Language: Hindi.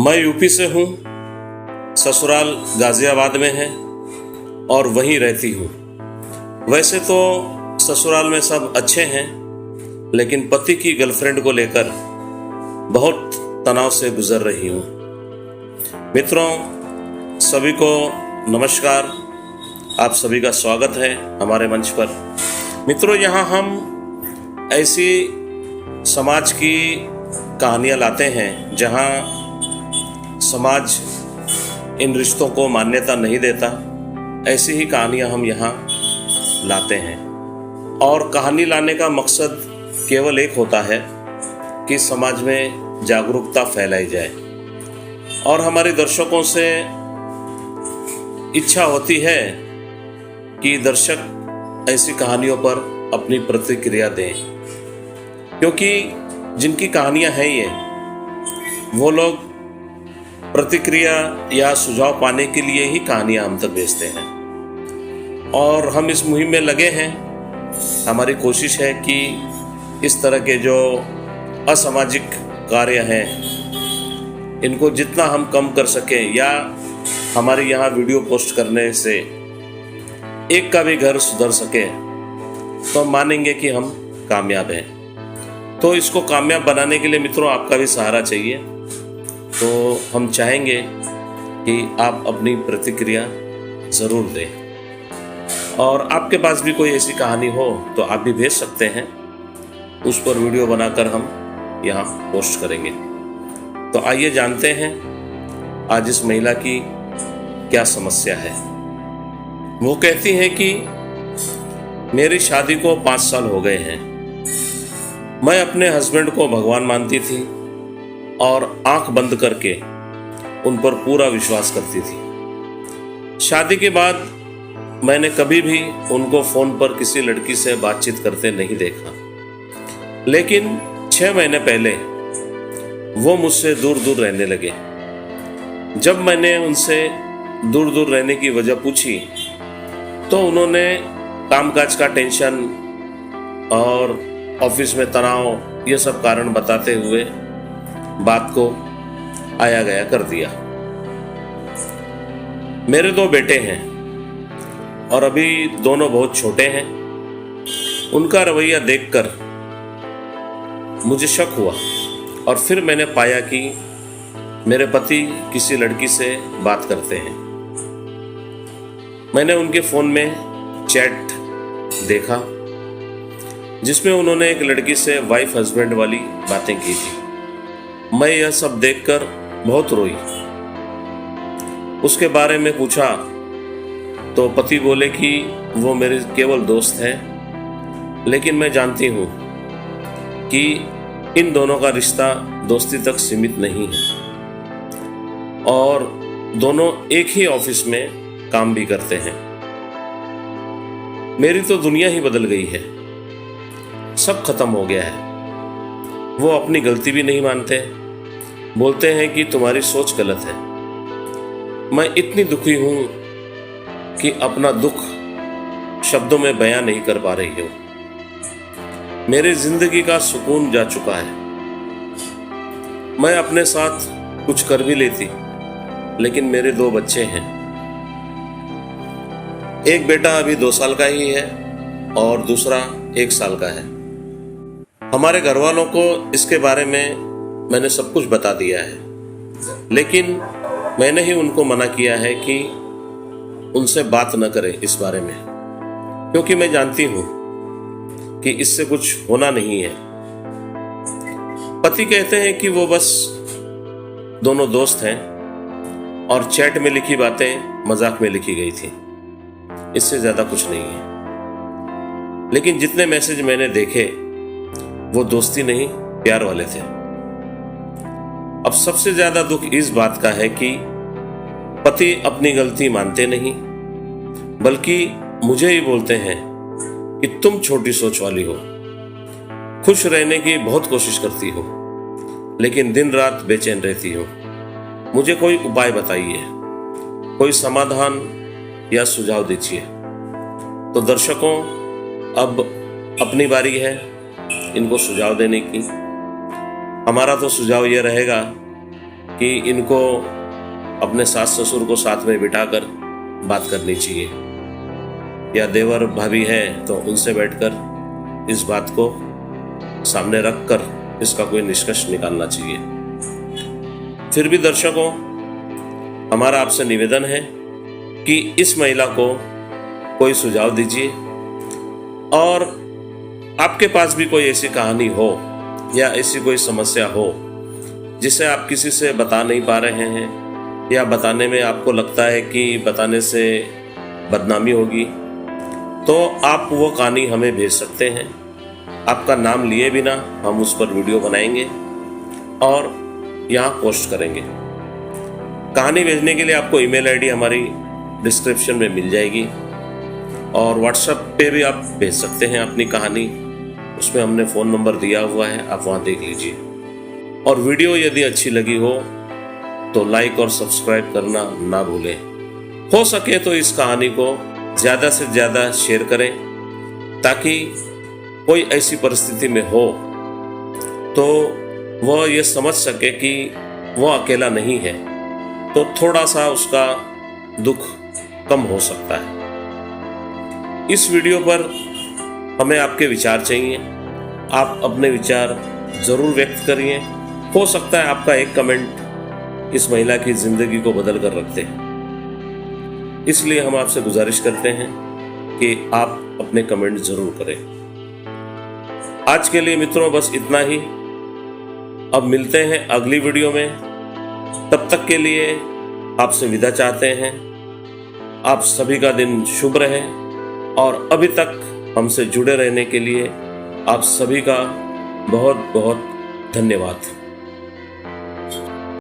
मैं यूपी से हूँ, ससुराल गाजियाबाद में है और वहीं रहती हूँ। वैसे तो ससुराल में सब अच्छे हैं, लेकिन पति की गर्लफ्रेंड को लेकर बहुत तनाव से गुजर रही हूँ। मित्रों, सभी को नमस्कार। आप सभी का स्वागत है हमारे मंच पर। मित्रों, यहाँ हम ऐसी समाज की कहानियाँ लाते हैं जहाँ समाज इन रिश्तों को मान्यता नहीं देता। ऐसी ही कहानियाँ हम यहाँ लाते हैं और कहानी लाने का मकसद केवल एक होता है कि समाज में जागरूकता फैलाई जाए। और हमारे दर्शकों से इच्छा होती है कि दर्शक ऐसी कहानियों पर अपनी प्रतिक्रिया दें, क्योंकि जिनकी कहानियां हैं ये, वो लोग प्रतिक्रिया या सुझाव पाने के लिए ही कहानियां हम तक भेजते हैं। और हम इस मुहिम में लगे हैं। हमारी कोशिश है कि इस तरह के जो असामाजिक कार्य हैं इनको जितना हम कम कर सकें, या हमारे यहाँ वीडियो पोस्ट करने से एक का भी घर सुधर सके, तो हम मानेंगे कि हम कामयाब हैं। तो इसको कामयाब बनाने के लिए मित्रों आपका भी सहारा चाहिए। तो हम चाहेंगे कि आप अपनी प्रतिक्रिया ज़रूर दें। और आपके पास भी कोई ऐसी कहानी हो तो आप भी भेज सकते हैं, उस पर वीडियो बनाकर हम यहाँ पोस्ट करेंगे। तो आइए जानते हैं आज इस महिला की क्या समस्या है। वो कहती है कि मेरी शादी को 5 साल हो गए हैं। मैं अपने हस्बैंड को भगवान मानती थी और आंख बंद करके उन पर पूरा विश्वास करती थी। शादी के बाद मैंने कभी भी उनको फ़ोन पर किसी लड़की से बातचीत करते नहीं देखा, लेकिन 6 महीने पहले वो मुझसे दूर दूर रहने लगे। जब मैंने उनसे दूर दूर रहने की वजह पूछी तो उन्होंने कामकाज का टेंशन और ऑफिस में तनाव, ये सब कारण बताते हुए बात को आया गया कर दिया। मेरे 2 बेटे हैं और अभी दोनों बहुत छोटे हैं। उनका रवैया देखकर मुझे शक हुआ और फिर मैंने पाया कि मेरे पति किसी लड़की से बात करते हैं। मैंने उनके फ़ोन में चैट देखा जिसमें उन्होंने एक लड़की से वाइफ हस्बैंड वाली बातें की थी। मैं यह सब देखकर बहुत रोई। उसके बारे में पूछा तो पति बोले कि वो मेरे केवल दोस्त हैं, लेकिन मैं जानती हूँ कि इन दोनों का रिश्ता दोस्ती तक सीमित नहीं है और दोनों एक ही ऑफिस में काम भी करते हैं। मेरी तो दुनिया ही बदल गई है, सब खत्म हो गया है। वो अपनी गलती भी नहीं मानते, बोलते हैं कि तुम्हारी सोच गलत है। मैं इतनी दुखी हूं कि अपना दुख शब्दों में बयां नहीं कर पा रही हूं। मेरी जिंदगी का सुकून जा चुका है। मैं अपने साथ कुछ कर भी लेती, लेकिन मेरे 2 बच्चे हैं। एक बेटा अभी 2 साल का ही है और दूसरा 1 साल का है। हमारे घर वालों को इसके बारे में मैंने सब कुछ बता दिया है, लेकिन मैंने ही उनको मना किया है कि उनसे बात न करें इस बारे में, क्योंकि मैं जानती हूँ कि इससे कुछ होना नहीं है। पति कहते हैं कि वो बस दोनों दोस्त हैं और चैट में लिखी बातें मजाक में लिखी गई थी, इससे ज़्यादा कुछ नहीं है। लेकिन जितने मैसेज मैंने देखे वो दोस्ती नहीं, प्यार वाले थे। अब सबसे ज्यादा दुख इस बात का है कि पति अपनी गलती मानते नहीं, बल्कि मुझे ही बोलते हैं कि तुम छोटी सोच वाली हो, खुश रहने की बहुत कोशिश करती हो, लेकिन दिन रात बेचैन रहती हो। मुझे कोई उपाय बताइए, कोई समाधान या सुझाव दीजिए। तो दर्शकों, अब अपनी बारी है इनको सुझाव देने की। हमारा तो सुझाव यह रहेगा कि इनको अपने सास ससुर को साथ में बिठाकर बात करनी चाहिए, या देवर भाभी हैं तो उनसे बैठकर इस बात को सामने रखकर इसका कोई निष्कर्ष निकालना चाहिए। फिर भी दर्शकों, हमारा आपसे निवेदन है कि इस महिला को कोई सुझाव दीजिए, और आपके पास भी कोई ऐसी कहानी हो या ऐसी कोई समस्या हो जिसे आप किसी से बता नहीं पा रहे हैं, या बताने में आपको लगता है कि बताने से बदनामी होगी, तो आप वो कहानी हमें भेज सकते हैं। आपका नाम लिए बिना हम उस पर वीडियो बनाएंगे और यहाँ पोस्ट करेंगे। कहानी भेजने के लिए आपको ईमेल आईडी हमारी डिस्क्रिप्शन में मिल जाएगी, और व्हाट्सएप पे भी आप भेज सकते हैं अपनी कहानी। उसमें हमने फ़ोन नंबर दिया हुआ है, आप वहाँ देख लीजिए। और वीडियो यदि अच्छी लगी हो तो लाइक और सब्सक्राइब करना ना भूलें। हो सके तो इस कहानी को ज़्यादा से ज़्यादा शेयर करें, ताकि कोई ऐसी परिस्थिति में हो तो वह ये समझ सके कि वह अकेला नहीं है, तो थोड़ा सा उसका दुख कम हो सकता है। इस वीडियो पर हमें आपके विचार चाहिए। आप अपने विचार ज़रूर व्यक्त करिए। हो सकता है आपका एक कमेंट इस महिला की ज़िंदगी को बदल कर रख दे। इसलिए हम आपसे गुजारिश करते हैं कि आप अपने कमेंट ज़रूर करें। आज के लिए मित्रों बस इतना ही। अब मिलते हैं अगली वीडियो में। तब तक के लिए आपसे विदा चाहते हैं। आप सभी का दिन शुभ रहे, और अभी तक हमसे जुड़े रहने के लिए आप सभी का बहुत बहुत धन्यवाद।